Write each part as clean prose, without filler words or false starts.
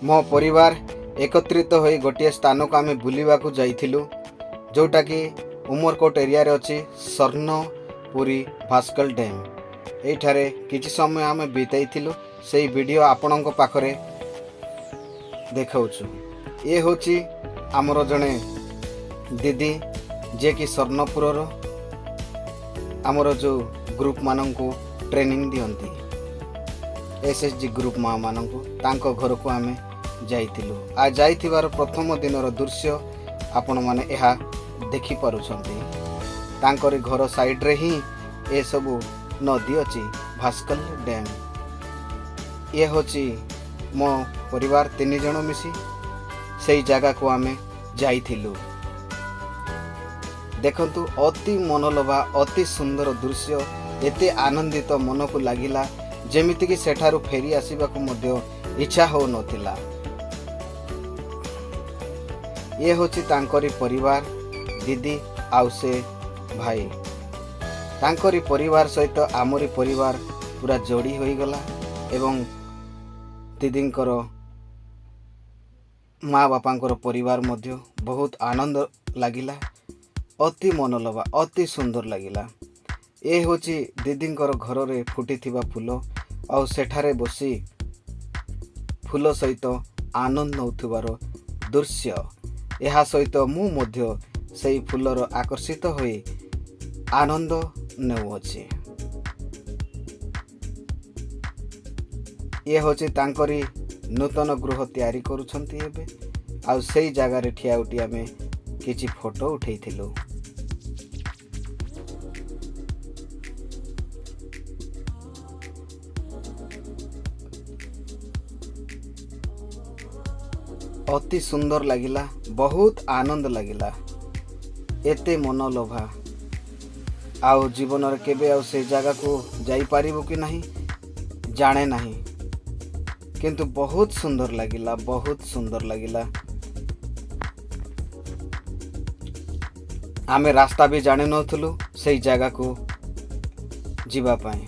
मो परिवार एकत्रित होई गोटे स्थान को आम बुलवाक जाइलु जोटा कि उमरकोट एरिया रे अच्छी स्वर्णपुरी भास्कल डैम। एठारे किछि समय आम बिताइलु से वीडियो आपण पाखरे देखाऊँ। ये हूँ आमर जड़े दीदी जे कि स्वर्णपुर आमर जो ग्रुप मानू ट्रेनिंग दियंती एसएसजी ग्रुप माँ मानू तांको घर को आम जाइलु। आ जाइथिबार प्रथम दिनर दृश्य आपण माने यह देखि पारुछंती। तांकरी घर साइड रे ही ए सबु नदी अच्छी भास्कल डैम। ये होची मो परिवार 3 जन मिसी से जगह को आम जाइलु। देखंतु अति मनलोभा अति सुंदर दृश्य एते आनंदित मन को लागिला जेमिति कि सेठारु फेरी आसीबाकू मध्य इच्छा हो नथिला। ये होची तांकरी परिवार दीदी आउ से भाई। तांकरी परिवार सहित आमरी परिवार पूरा जोड़ी होई गला एवं दीदींकर माँ बापांकर परिवार मध्य बहुत आनंद लागिला। अति मनलोभा अति सुंदर लागिला। ये होची दीदींकर घर रे फुटी थिबा फूल और सेठारे बसी फूल सहित आनंद नौथिबार दृश्य। यह सहित मु मध्य से फूलर आकर्षित होई आनंद नेउछि। ये होची तांकरी नूतन गृह तैयारी करुछंती एबे आ सेई जगह रे ठिया उठी आमे किछि फोटो उठेइथिलु। अति सुंदर लागिला बहुत आनंद लागिला एते मनलोभा आउ जीवन रे केबे आउ से जगह को जाई पारिबो कि नहीं जाने नहीं किंतु बहुत सुंदर लागिला बहुत सुंदर लागिला। आमे रास्ता भी जाने नथुलु से जगह को जीवा पाए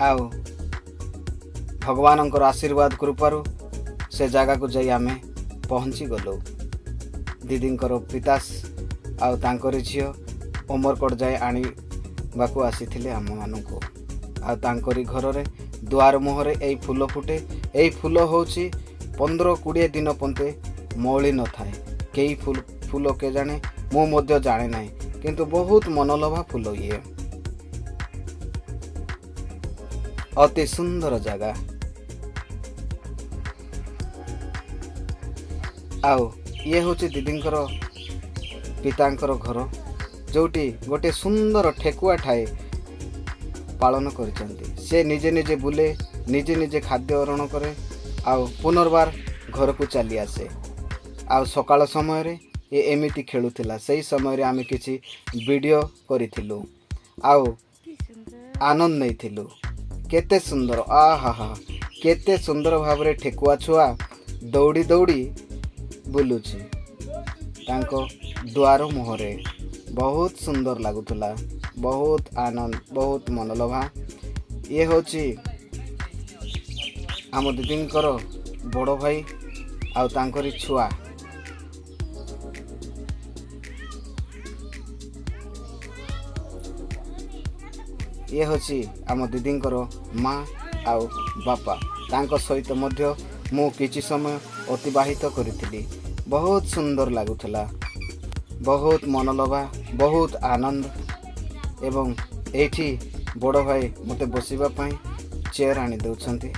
आउ भगवानंकर आशीर्वाद कृपारु से जगह को जाई आमे पहुंची गलो। दीदींकर पिता आउ तांकर झियो उमरकोट जाए आनी बाकू आसीथिले आम मानू आ तांकरी घर रे द्वार मुहरे एई फूल फुटे। एई फूल होची 15-20 दिन पंते मौली न थाए कई फूल के जाने मु मध्य जाने नहीं किंतु बहुत मनलोभा फूल ये अति सुंदर जगह। आउ ये होची दीदींकर पितांकर घर जोटी गोटे सुंदर ठेकुआ ठाए पालन करिसेंती। से निजे निजे बुले निजे निजे खाद्य अरण करे आउ पुनर्बार घर को चली आसे। आउ सकाळ समय रे ये एमिति खेलुथिला सही समय रे आमे किछि वीडियो करिथिलु आउ आनंद नैथिलु। केते सुंदर आहा केते सुंदर भाव रे ठेकुआ छुआ दौड़ी दौड़ी बुलुछि तांको द्वार मुहरे बहुत सुंदर लागुथला बहुत आनंद बहुत मनलोभा। ये होची आम दीदींकर बड़ भाई आउ तांकरी छुआ। ये होची आम दीदींकर माँ आउ बापा तांको सहित मध्य मु किछि समय अतिबाहित करिथिली। बहुत सुंदर लागुथला बहुत मनलोभा बहुत आनंद एवं एठी बड़ भाई मते बसिबा पई चेयर आनी दउछंती।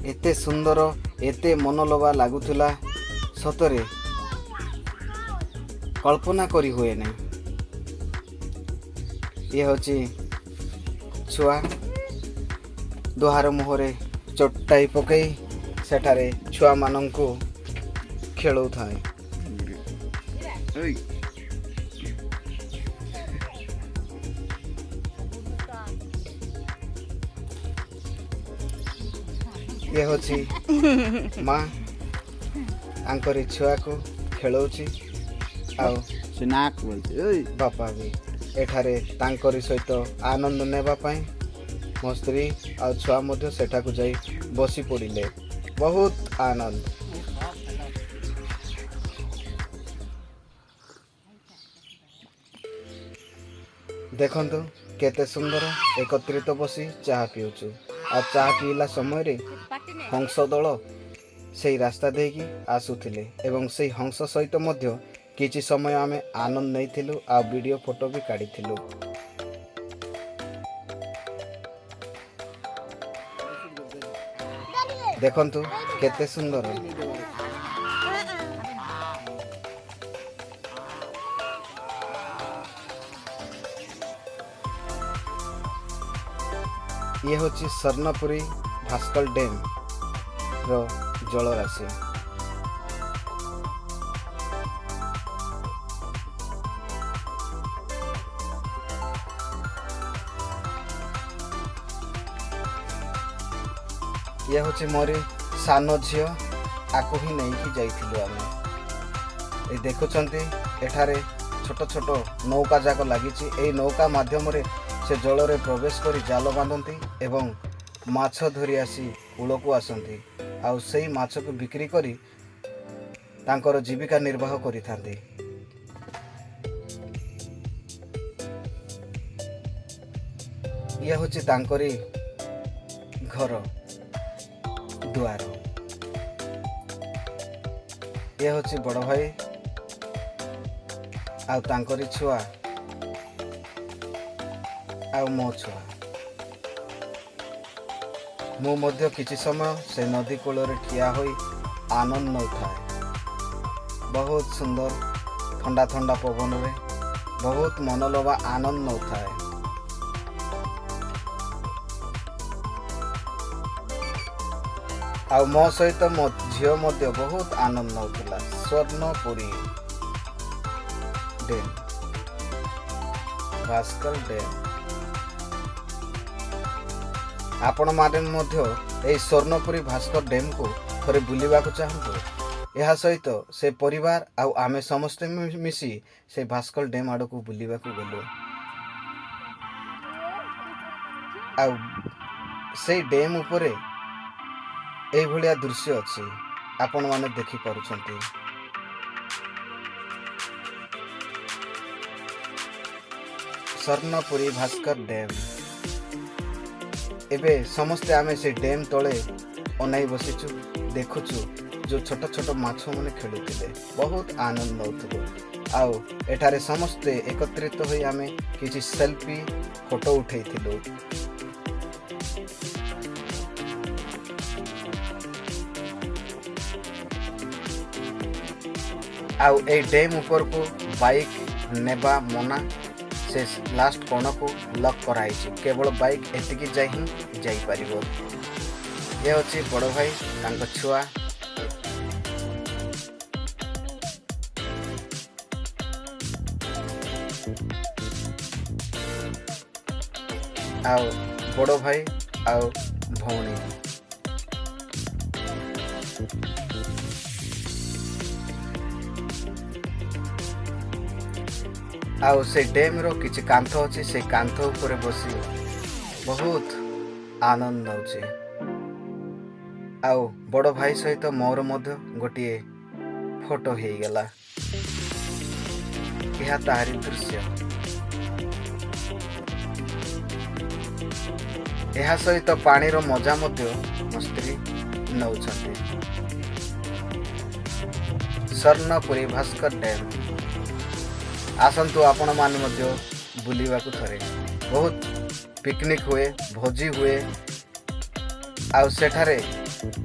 एते सुंदर एते मनलोभा लागुथला सतरे कल्पना करी हुए नहीं। ये होची छुआ दुहार मुहरे चटाई पकई सेठारे छुआ मानंकु खेलौ थाए। ये होची माँ आंकरी छुआ को खेलौची आउ स्नैक बोलते ओए बापा भी एठारे तांकरी सहित आनंद नेबा पाई मो स्त्री आ छुआ मध्य सेठाकु जाई बसी पड़िले। बहुत आनंद। देखंतु केते सुंदर एकत्रित बसी चाहा पिउछु आ चाहा पीला समय रे हंस दल सेई रास्ता देकी आसुथिले एवं सेई हंस सहित मध्य किछि समय आमे आनंद नैथिलु आ वीडियो फोटो भी काढिथिलु। देखंतु केते सुंदर। ये होची स्वर्णपुरी भास्कर डैम रो जलराशि। ये होची मोरी सानो झियो आको ही नहीं कि जाइथिलु आमे। ए देखुचंती एठारे छोट छोट नौका जाक लागिची। एई नौका माध्यम रे से जल रे प्रवेश करी जाल बांधती एवं माछ धरी आसी कूल को आसती आउ सेई माछ को बिक्री करी तांकर जीविका निर्वाह करिथांती। यह होची तांकरी घर दुआर। यह होची बड़ भाई आउ तांकरी छुआ आउ मो छुआ। मु मध्य किछि समय से नदी कूल रे ठिया होई आनंद नौथाए। बहुत सुंदर ठंडा ठंडा पवन रे बहुत मनलोभा आनंद नौथाए। आउ मो सहित मो झियो मध्य बहुत आनंद नौथिला। Swarnapuri dam Bhaskar dam. आपण माने मध्य ए स्वर्णपुरी भास्कर डैम को थरे बुलिबा को चाहंतु। यह सहित से परिवार आउ आमे समस्ते मिसी से भास्कर डैम आड़ को बुलिबा को गलो। आउ से डैम उपरे एई भलिया दृश्य अछि आपण माने देखि पारुछंती। स्वर्णपुरी भास्कर डैम। एबे समस्ते आमे से डैम तले अनाई बसिचु देखुचु जो छोट छोट माछ माने खेलुथिले बहुत आनंद नौथिलु। आउ एठारे समस्ते एकत्रित होई आमे किछि सेल्फी फोटो उठैथिलु। आउ ए डैम ऊपर को बाइक नेबा मना से लास्ट कोण को लॉक कराई केवल बाइक एतिकी जाई ही जाई परिबो। ये होची बड़ भाई तांको छुआ आउ बड़ भाई आउ भौणी। आउ से डैम रो किछि कांथ अछि से कांथ ऊपर बसी बहुत आनंद नउछि। आउ बड़ भाई सहित मोर मध्य गोटिए फोटो हे गेला। यह तारी दृश्य। यह सहित पानी रो मजा मध्य मस्त्री नउछंती। स्वर्णपुरी भास्कर डैम आसंतु आपण माने मध्य बुलिबा को थरे। बहुत पिकनिक हुए भोजी हुए आउ सेठारे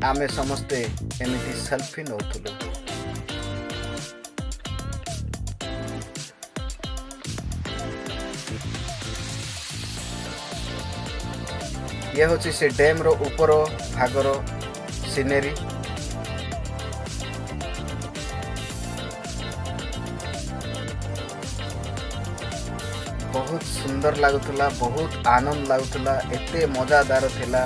आमे समस्ते एमिति सेल्फी नौथुलु। ये होची से डैम रो ऊपर भागर सीनेरी। बहुत सुंदर लगुला बहुत आनंद लगुला एते मजादार थिला।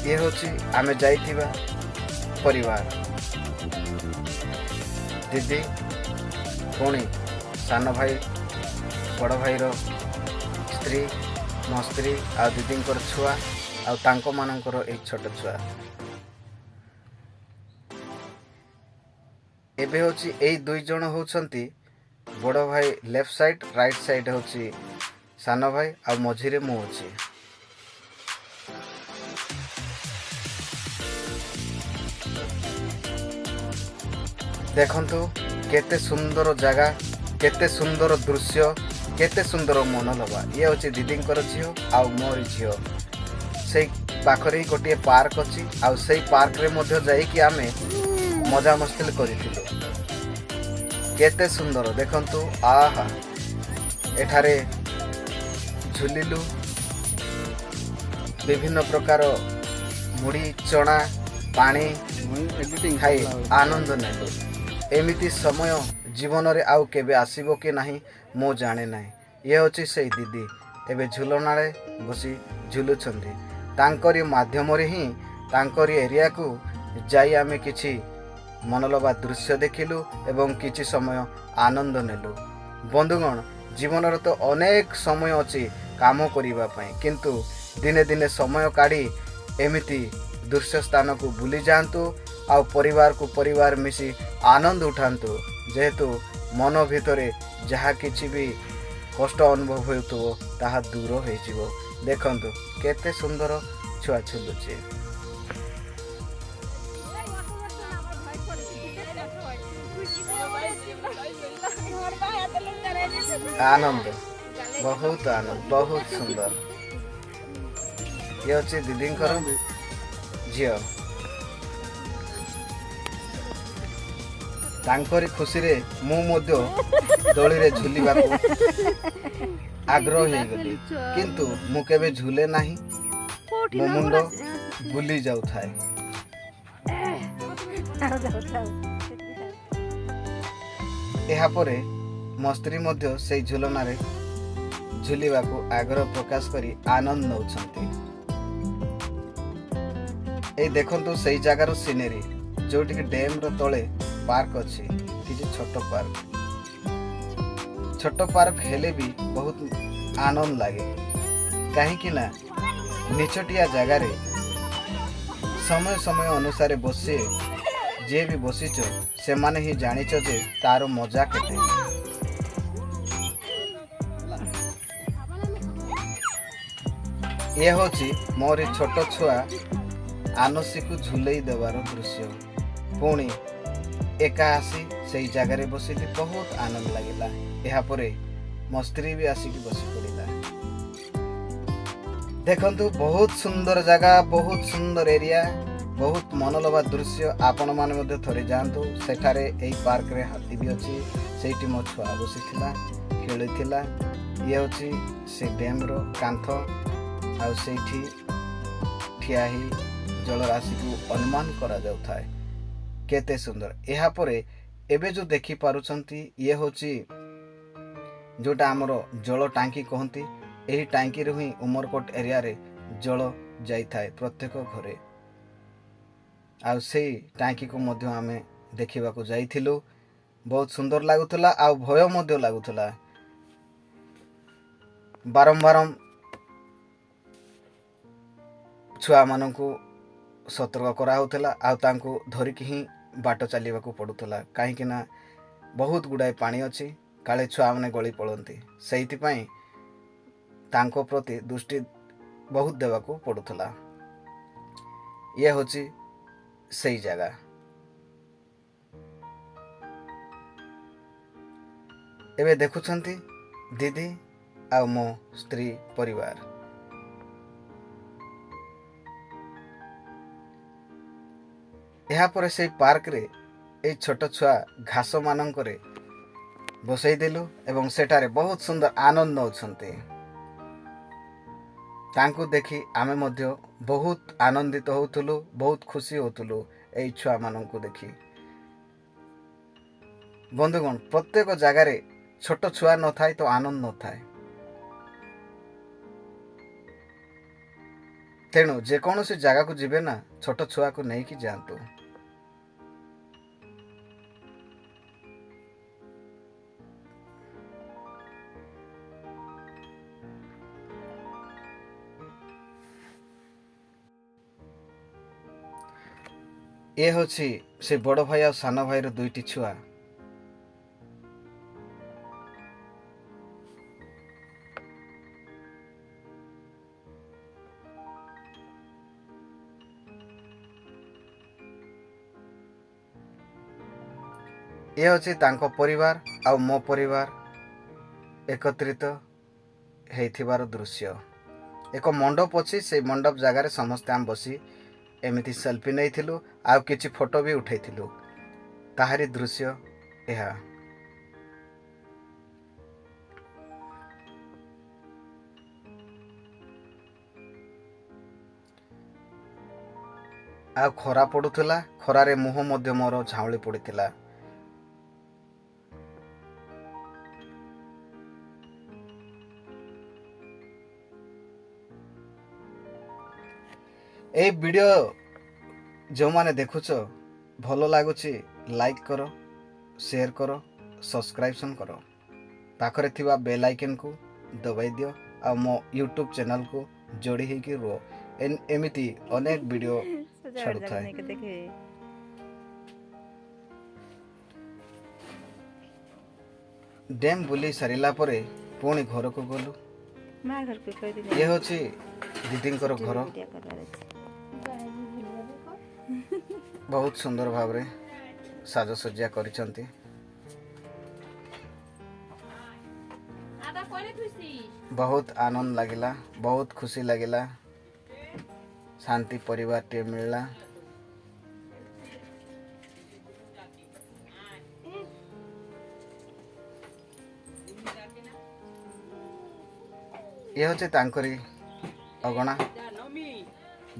ये होची आमे जाइथिबा परिवार। ଦିଦି ପୁଣି ସାନ ଭାଇ ବଡ଼ ଭାଇର ସ୍ତ୍ରୀ ମୋ ସ୍ତ୍ରୀ ଆଉ ଦିଦିଙ୍କର ଛୁଆ ଆଉ ତାଙ୍କମାନଙ୍କର ଏଇ ଛୋଟ ଛୁଆ। ଏବେ ହେଉଛି ଏଇ 2 ଜଣ ହେଉଛନ୍ତି ବଡ଼ ଭାଇ ଲେଫ୍ଟ ସାଇଡ୍, ରାଇଟ୍ ସାଇଡ୍ ହେଉଛି ସାନ ଭାଇ ଆଉ ମଝିରେ ମୁଁ ଅଛି। ଦେଖନ୍ତୁ କେତେ ସୁନ୍ଦର ଜାଗା, କେତେ ସୁନ୍ଦର ଦୃଶ୍ୟ, କେତେ ସୁନ୍ଦର ମନୋଲୋଭା। ଇଏ ହେଉଛି ଦିଦିଙ୍କର ଝିଅ ଆଉ ମୋର ଝିଅ। ସେଇ ପାଖରେ ହିଁ ଗୋଟିଏ ପାର୍କ ଅଛି ଆଉ ସେଇ ପାର୍କରେ ମଧ୍ୟ ଯାଇକି ଆମେ ମଜାମସ୍ତି କରିଥିଲୁ। କେତେ ସୁନ୍ଦର ଦେଖନ୍ତୁ, ଆହା ଏଠାରେ ଝୁଲିଲୁ, ବିଭିନ୍ନ ପ୍ରକାର ମୁଢ଼ି ଚଣା ପାଣି ଖାଇ ଆନନ୍ଦ ନେଲୁ। ଏମିତି ସମୟ ଜୀବନରେ ଆଉ କେବେ ଆସିବ କି ନାହିଁ ମୁଁ ଜାଣେ ନାହିଁ। ଇଏ ହେଉଛି ସେଇ ଦିଦି ଏବେ ଝୁଲଣାରେ ବସି ଝୁଲୁଛନ୍ତି। ତାଙ୍କରି ମାଧ୍ୟମରେ ହିଁ ତାଙ୍କରି ଏରିଆକୁ ଯାଇ ଆମେ କିଛି ମନଲୋଭା ଦୃଶ୍ୟ ଦେଖିଲୁ ଏବଂ କିଛି ସମୟ ଆନନ୍ଦ ନେଲୁ। ବନ୍ଧୁଗଣ, ଜୀବନରେ ତ ଅନେକ ସମୟ ଅଛି କାମ କରିବା ପାଇଁ, କିନ୍ତୁ ଦିନେ ଦିନେ ସମୟ କାଢ଼ି ଏମିତି ଦୃଶ୍ୟ ସ୍ଥାନକୁ ବୁଲି ଯାଆନ୍ତୁ ଆଉ ପରିବାରକୁ ପରିବାର ମିଶି ଆନନ୍ଦ ଉଠାନ୍ତୁ। ଯେହେତୁ ମନ ଭିତରେ ଯାହା କିଛି ବି କଷ୍ଟ ଅନୁଭବ ହେଉଥିବ ତାହା ଦୂର ହୋଇଯିବ। ଦେଖନ୍ତୁ କେତେ ସୁନ୍ଦର ଛୁଆ ଝୁଲୁଛି। ଆନନ୍ଦ, ବହୁତ ଆନନ୍ଦ, ବହୁତ ସୁନ୍ଦର। ଇଏ ହେଉଛି ଦିଦିଙ୍କର ଝିଅ। ତାଙ୍କରି ଖୁସିରେ ମୁଁ ମଧ୍ୟ ଦୋଳିରେ ଝୁଲିବାକୁ ଆଗ୍ରହ ହେଇଗଲି, କିନ୍ତୁ ମୁଁ କେବେ ଝୁଲେ ନାହିଁ। ମୋ ମୁଣ୍ଡ ବୁଲି ଯାଉଥାଏ। ଏହାପରେ ମୋ ସ୍ତ୍ରୀ ମଧ୍ୟ ସେଇ ଝୁଲଣାରେ ଝୁଲିବାକୁ ଆଗ୍ରହ ପ୍ରକାଶ କରି ଆନନ୍ଦ ନେଉଛନ୍ତି। ଏଇ ଦେଖନ୍ତୁ ସେଇ ଜାଗାର ସିନେରୀ, ଯୋଉଠିକି ଡ୍ୟାମ୍ର ତଳେ ପାର୍କ ଅଛି, କିଛି ଛୋଟ ପାର୍କ। ଛୋଟ ପାର୍କ ହେଲେ ବି ବହୁତ ଆନନ୍ଦ ଲାଗେ, କାହିଁକି ନା ନିଛଟିଆ ଜାଗାରେ ସମୟ ସମୟ ଅନୁସାରେ ବସେ। ଯିଏ ବି ବସିଛ ସେମାନେ ହିଁ ଜାଣିଛ ଯେ ତାର ମଜା କେତେ। ଇଏ ହେଉଛି ମୋରି ଛୋଟ ଛୁଆ ଆନସିକୁ ଝୁଲେଇ ଦେବାର ଦୃଶ୍ୟ। ପୁଣି ଏକା ଆସି ସେଇ ଜାଗାରେ ବସିଲି, ବହୁତ ଆନନ୍ଦ ଲାଗିଲା। ଏହାପରେ ମୋ ସ୍ତ୍ରୀ ବି ଆସିକି ବସି ପଡ଼ିଲା। ଦେଖନ୍ତୁ ବହୁତ ସୁନ୍ଦର ଜାଗା, ବହୁତ ସୁନ୍ଦର ଏରିଆ, ବହୁତ ମନଲୋଭା ଦୃଶ୍ୟ। ଆପଣମାନେ ମଧ୍ୟ ଥରେ ଯାଆନ୍ତୁ। ସେଠାରେ ଏଇ ପାର୍କରେ ହାତୀ ବି ଅଛି, ସେଇଠି ମୋ ଛୁଆ ବସିଥିଲା, ଖେଳିଥିଲା। ଇଏ ହେଉଛି ସେ ଡ୍ୟାମ୍ର କାନ୍ଥ ଆଉ ସେଇଠି ଠିଆ ହେଇ ଜଳରାଶିକୁ ଅନୁମାନ କରାଯାଉଥାଏ। କେତେ ସୁନ୍ଦର। ଏହାପରେ ଏବେ ଯେଉଁ ଦେଖିପାରୁଛନ୍ତି ଇଏ ହେଉଛି ଯେଉଁଟା ଆମର ଜଳ ଟାଙ୍କି କହନ୍ତି। ଏହି ଟାଙ୍କିରୁ ହିଁ ଉମରକୋଟ ଏରିଆରେ ଜଳ ଯାଇଥାଏ ପ୍ରତ୍ୟେକ ଘରେ। ଆଉ ସେଇ ଟାଙ୍କିକୁ ମଧ୍ୟ ଆମେ ଦେଖିବାକୁ ଯାଇଥିଲୁ। ବହୁତ ସୁନ୍ଦର ଲାଗୁଥିଲା ଆଉ ଭୟ ମଧ୍ୟ ଲାଗୁଥିଲା। ବାରମ୍ବାର ଛୁଆମାନଙ୍କୁ ସତର୍କ କରାହେଉଥିଲା ଆଉ ତାଙ୍କୁ ଧରିକି ହିଁ ବାଟ ଚାଲିବାକୁ ପଡ଼ୁଥିଲା, କାହିଁକି ନା ବହୁତ ଗୁଡ଼ାଏ ପାଣି ଅଛି, କାଳେ ଛୁଆମାନେ ଗଳି ପଡ଼ନ୍ତି। ସେଇଥିପାଇଁ ତାଙ୍କ ପ୍ରତି ଦୃଷ୍ଟି ବହୁତ ଦେବାକୁ ପଡ଼ୁଥିଲା। ଇଏ ହେଉଛି ସେଇ ଜାଗା। ଏବେ ଦେଖୁଛନ୍ତି ଦିଦି ଆଉ ମୋ ସ୍ତ୍ରୀ ପରିବାର। ଏହାପରେ ସେଇ ପାର୍କରେ ଏଇ ଛୋଟ ଛୁଆ ଘାସ ମାନଙ୍କରେ ବସେଇ ଦେଲୁ ଏବଂ ସେଠାରେ ବହୁତ ସୁନ୍ଦର ଆନନ୍ଦ ନେଉଛନ୍ତି। ତାଙ୍କୁ ଦେଖି ଆମେ ମଧ୍ୟ ବହୁତ ଆନନ୍ଦିତ ହେଉଥିଲୁ, ବହୁତ ଖୁସି ହେଉଥିଲୁ ଏଇ ଛୁଆମାନଙ୍କୁ ଦେଖି। ବନ୍ଧୁଗଣ, ପ୍ରତ୍ୟେକ ଜାଗାରେ ଛୋଟ ଛୁଆ ନଥାଏ ତ ଆନନ୍ଦ ନଥାଏ। ତେଣୁ ଯେକୌଣସି ଜାଗାକୁ ଯିବେ ନା, ଛୋଟ ଛୁଆକୁ ନେଇକି ଯାଆନ୍ତୁ। ଏ ହେଉଛି ସେ ବଡ଼ ଭାଇ ଆଉ ସାନ ଭାଇର ଦୁଇଟି ଛୁଆ। ଏ ହେଉଛି ତାଙ୍କ ପରିବାର ଆଉ ମୋ ପରିବାର ଏକତ୍ରିତ ହେଇଥିବାର ଦୃଶ୍ୟ। ଏକ ମଣ୍ଡପ ଅଛି, ସେଇ ମଣ୍ଡପ ଜାଗାରେ ସମସ୍ତେ ଆମେ ବସି ଏମିତି ସେଲ୍ଫି ନେଇଥିଲୁ ଆଉ କିଛି ଫଟୋ ବି ଉଠାଇଥିଲୁ। ତାହାରି ଦୃଶ୍ୟ ଏହା। ଆଉ ଖରା ପଡ଼ୁଥିଲା, ଖରାରେ ମୁହଁ ମଧ୍ୟ ମୋର ଝାଉଁଳି ପଡ଼ିଥିଲା। এই ଭିଡ଼ିଓ ଯେଉଁମାନେ ଦେଖୁଛ ଭଲ ଲାଗୁଛି ଲାଇକ୍ କର, ସେୟାର କର, ସବସ୍କ୍ରାଇବସନ୍ କର। ପାଖରେ ଥିବା ବେଲ୍ ଆଇକନ୍କୁ ଦବାଇ ଦିଅ ଆଉ ମୋ ୟୁଟ୍ୟୁବ୍ ଚ୍ୟାନେଲ୍କୁ ଯୋଡ଼ି ହେଇକି ରୁହ। ଏମିତି ଅନେକ ଭିଡ଼ିଓ ଛାଡ଼ୁଥାଏ। ଡ୍ୟାମ୍ ବୁଲି ସାରିଲା ପରେ ପୁଣି ଘରକୁ ଗଲୁ। ଇଏ ହେଉଛି ଦିଦିଙ୍କର ଘର। ବହୁତ ସୁନ୍ଦର ଭାବରେ ସାଜସଜ୍ଜା କରିଛନ୍ତି। ବହୁତ ଆନନ୍ଦ ଲାଗିଲା, ବହୁତ ଖୁସି ଲାଗିଲା, ଶାନ୍ତି ପରିବାରଟିଏ ମିଳିଲା। ଇଏ ହେଉଛି ତାଙ୍କରି ଅଗଣା,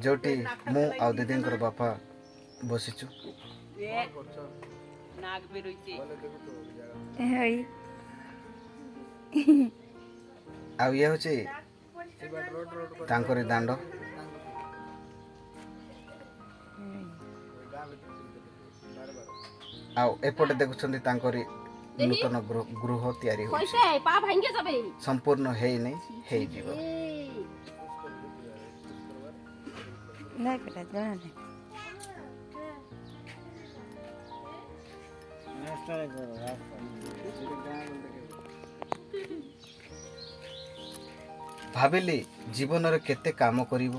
ଯେଉଁଠି ମୁଁ ଆଉ ଦିଦିଙ୍କର ବାପା ବସିଛୁ। ଆଉ ଇଏ ହେଉଛି ତାଙ୍କରି ଦାଣ୍ଡ। ଆଉ ଏପଟେ ଦେଖୁଛନ୍ତି ତାଙ୍କରି ନୂତନ ଗୃହ ତିଆରି ହେଉଛି, ସମ୍ପୂର୍ଣ୍ଣ ହେଇନି, ହେଇଯିବ। ଭାବିଲି ଜୀବନରେ କେତେ କାମ କରିବ,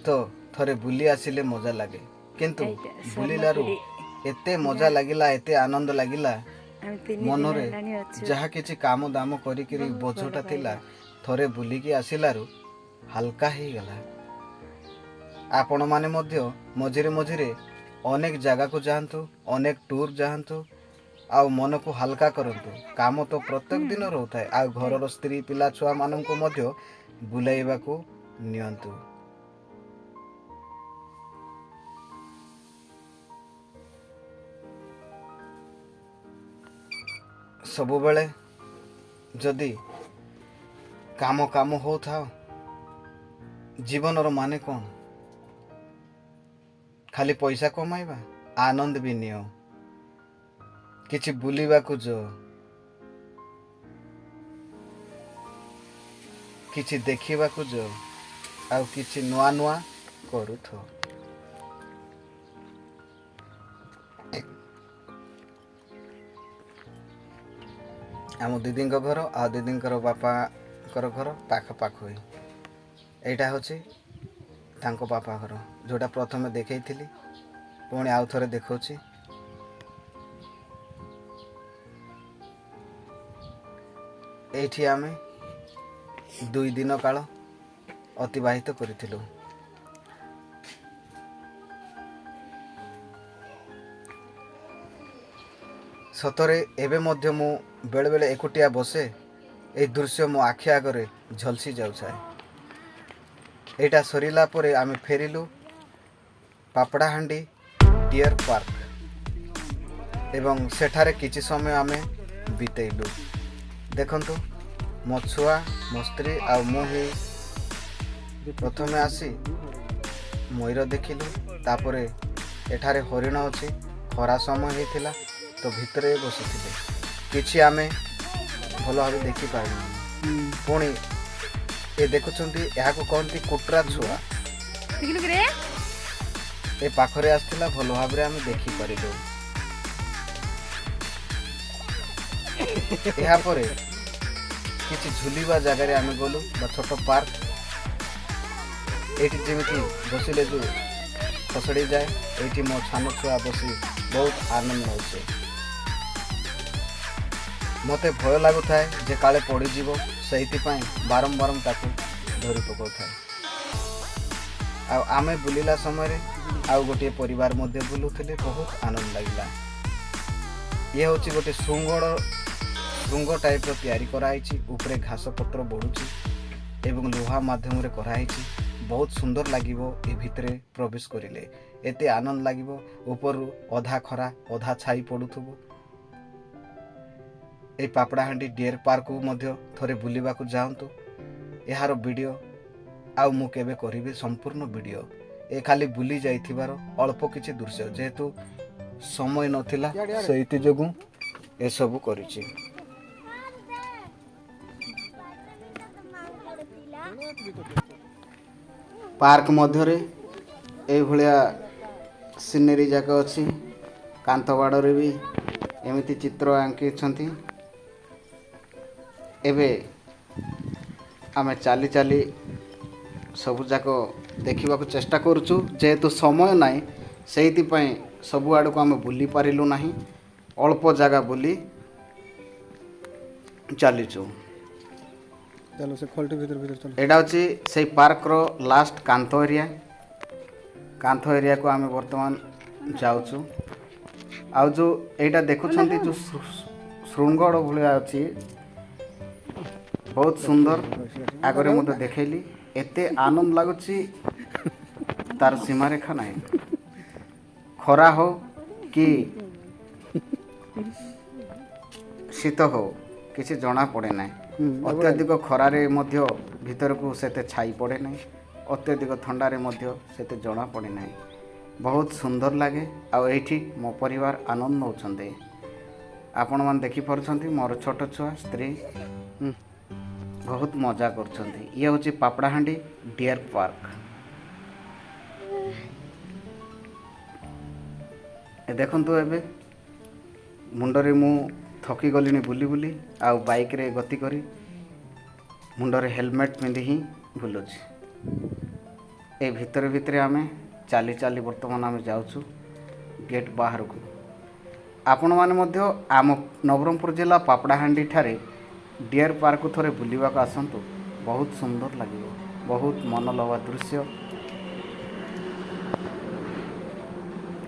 ତ ଥରେ ବୁଲି ଆସିଲେ ମଜା ଲାଗେ। କିନ୍ତୁ ବୁଲିଲାରୁ ଏତେ ମଜା ଲାଗିଲା, ଏତେ ଆନନ୍ଦ ଲାଗିଲା, ମନରେ ଯାହା କିଛି କାମ ଦାମ କରିକିରି ବୋଝଟା ଥିଲା, ଥରେ ବୁଲିକି ଆସିଲାରୁ ହାଲକା ହେଇଗଲା। ଆପଣମାନେ ମଧ୍ୟ ମଝିରେ ମଝିରେ ଅନେକ ଜାଗାକୁ ଯାଆନ୍ତୁ, ଅନେକ ଟୁର୍ ଯାଆନ୍ତୁ ଆଉ ମନକୁ ହାଲକା କରନ୍ତୁ। କାମ ତ ପ୍ରତ୍ୟେକ ଦିନ ରହୁଥାଏ, ଆଉ ଘରର ସ୍ତ୍ରୀ ପିଲା ଛୁଆମାନଙ୍କୁ ମଧ୍ୟ ବୁଲାଇବାକୁ ନିଅନ୍ତୁ। ସବୁବେଳେ ଯଦି କାମ କାମ ହଉଥାଉ, ଜୀବନର ମାନେ କ'ଣ? ଖାଲି ପଇସା କମାଇବା? ଆନନ୍ଦ ବି ନିଅ, କିଛି ବୁଲିବାକୁ ଯାଅ, କିଛି ଦେଖିବାକୁ ଯାଅ, ଆଉ କିଛି ନୂଆ ନୂଆ କରୁଥାଅ। ଆମ ଦିଦିଙ୍କ ଘର ଆଉ ଦିଦିଙ୍କର ବାପାଙ୍କର ଘର ପାଖାପାଖି ହୁଏ। ଏଇଟା ହେଉଛି ତାଙ୍କ ବାପା ଘର, ଯେଉଁଟା ପ୍ରଥମେ ଦେଖେଇଥିଲି, ପୁଣି ଆଉ ଥରେ ଦେଖାଉଛି। ଏଇଠି ଆମେ 2 ଦିନ କାଳ ଅତିବାହିତ କରିଥିଲୁ। ସତରେ ଏବେ ମଧ୍ୟ ମୁଁ ବେଳେବେଳେ ଏକୁଟିଆ ବସେ, এই ଦୃଶ୍ୟ ମୋ ଆଖି ଆଗରେ ଝଲସି ଯାଉଥାଏ। ଏଇଟା ସରିଲା ପରେ ଆମେ ଫେରିଲୁ ପାପଡ଼ାହାଣ୍ଡି ଡିଅର୍ ପାର୍କ ଏବଂ ସେଠାରେ କିଛି ସମୟ ଆମେ ବିତେଇଲୁ। ଦେଖନ୍ତୁ, ମୋ ଛୁଆ, ମୋ ସ୍ତ୍ରୀ ଆଉ ମୁଁ ହିଁ ପ୍ରଥମେ ଆସି ମୟୂର ଦେଖିଲୁ। ତାପରେ ଏଠାରେ ହରିଣ ଅଛି, ଖରା ସମୟ ହେଇଥିଲା ତ ଭିତରେ ବସିଥିଲେ, କିଛି ଆମେ ଭଲ ଭାବେ ଦେଖିପାରିଲୁ। ପୁଣି ଏ ଦେଖୁଛନ୍ତି, ଏହାକୁ କହନ୍ତି କୁଟରା ଛୁଆ। ए पाखरे आसथिला भल भाबरे आमे देखि परिलु। एहा परे किछि झुलिबा जगार आमे गलु बा छोट पार्क। एठी जेमिति बसिले जो खसड़ी जाए एठी मो छान छुआ बसी बहुत आनंद होचे। मते भय लागु थाए जे काले पड़ी जीवो सेहिति पई बारंबार ताकू धरि पकौ थाए। आ आमे बुलिला समय रे आउ गोटे परिवार मध्ये बुलुथिले बहुत आनंद लागिला। ये होची गोटे श्रृंग टाइप रो तैयारी कराइछि। ऊपरे घास पत्र बढ़ुछि एवं लोहा माध्यम रे कराइछि। बहुत सुंदर लागिवो ए भितरे प्रवेश करिले। एते आनंद लागिवो। ऊपर अधा खरा अधा छाई पडुथुबो। ए पापड़ाहांडी डियर पार्क को मध्य थरे बुलिबा को जांतु। एहार वीडियो आउ मु केबे करिबे संपूर्ण वीडियो। ए खाली बुली जाइथिबार अल्प किछि दृश्य जेहेतु समय नथिला सेहिति जोगु ए सब करिछि। पार्क मध्यरे ए भलिया सिनेरी जाक अछि। कांतवाड़रे भी एमिति चित्र आंकी छथि। एबे आमे चाली चाली सबु जाक देखिबा को चेष्टा करूछु। जेहेतु समय नाही सेहिति पई सबु आडू को आमे बुली पारिलु नाही। अल्प जगह बुली चलीछु। चलो से खोलटे भीतर चलो। एडा होची सेही पार्क रो लास्ट कांथ एरिया को आमे वर्तमान जाउछु। आ जो एटा देखुछंती जो श्रृंगड़ भलिया अछि बहुत सुंदर। आगरे मते देखैली एते आनंद लागुछि तार सीमा रेखा नाही। खरा हो कि शीत हो किसी जना पड़े ना। अत्यधिक खरारे मध्य भीतर को सेते छाई पड़े ना। अत्यधिक थंडारे मध्य सेते जना पड़े ना। बहुत सुंदर लगे। आ एठी मो परिवार आनंद नौछंदे। आपण मान देखि परछंती मोर छोट छुआ स्त्री बहुत मजा करछंती। ये होची पापड़ाहांडी डियर पार्क। ए देखंतु एबे मुंडरे मु थकी गलिनी बुली बुली आ बाइक रे गति करी मुंडरे हेलमेट पिंधि ही बुलुछि। ए भितर भितर आमे चाली चाली वर्तमान आमे जाउछु गेट बाहर को। आपण माने मध्य आम नवरंगपुर जिला पापड़ाहांडी ठारे डियर पार्क को थोरे बुलिबा को आसंतु। बहुत सुंदर लागिवो। बहुत मनलोभा दृश्य।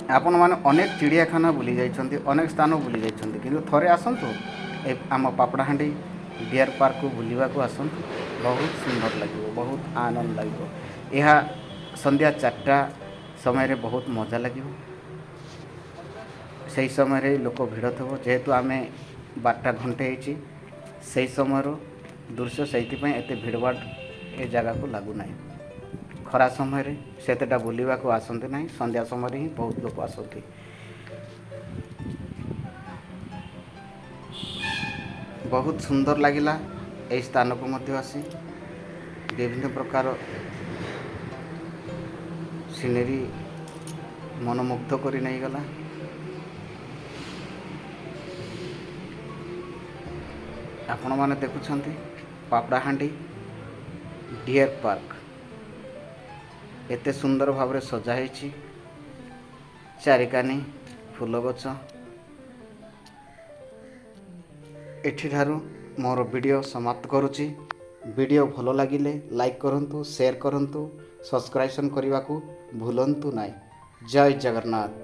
आपण माने अनेक चिड़ियाखाना बुली जाइछंती अनेक स्थान बुली जाइछंती किंतु थोरे आसंतु ए आम पापड़ाहांडी डियर पार्क को बुलिबा को आसंतु। बहुत सुंदर लागिवो। बहुत आनंद लागिवो। यह संध्या 4टा समय रे बहुत मजा लागिवो। सही समय रे लोक भिड़ थबो जेहेतु आमे 12टा घंटे हेची सही समय रो दृश्य सहित पई एते भिड़बाट ए जगह को लागू नाही। खरा समय रे सेतेटा बुलिबा को आसंते नाही। संध्या समय रे ही बहुत लोक आसंती। बहुत सुंदर लागिला ए स्थान को मध्य आसी। विभिन्न प्रकार सिनेरी मनमुग्ध करी नहीं गला। आपण माने देखुछंती पापड़ाहांडी डियर पार्क एते सुंदर भाव सजा है। चारिकानी फूल गछ। एठी ठारू मोर वीडियो समाप्त करुची। वीडियो भलो लागिले लाइक करंतु शेयर करंतु सब्सक्राइब करने को भूलंतु नहीं। जय जगन्नाथ।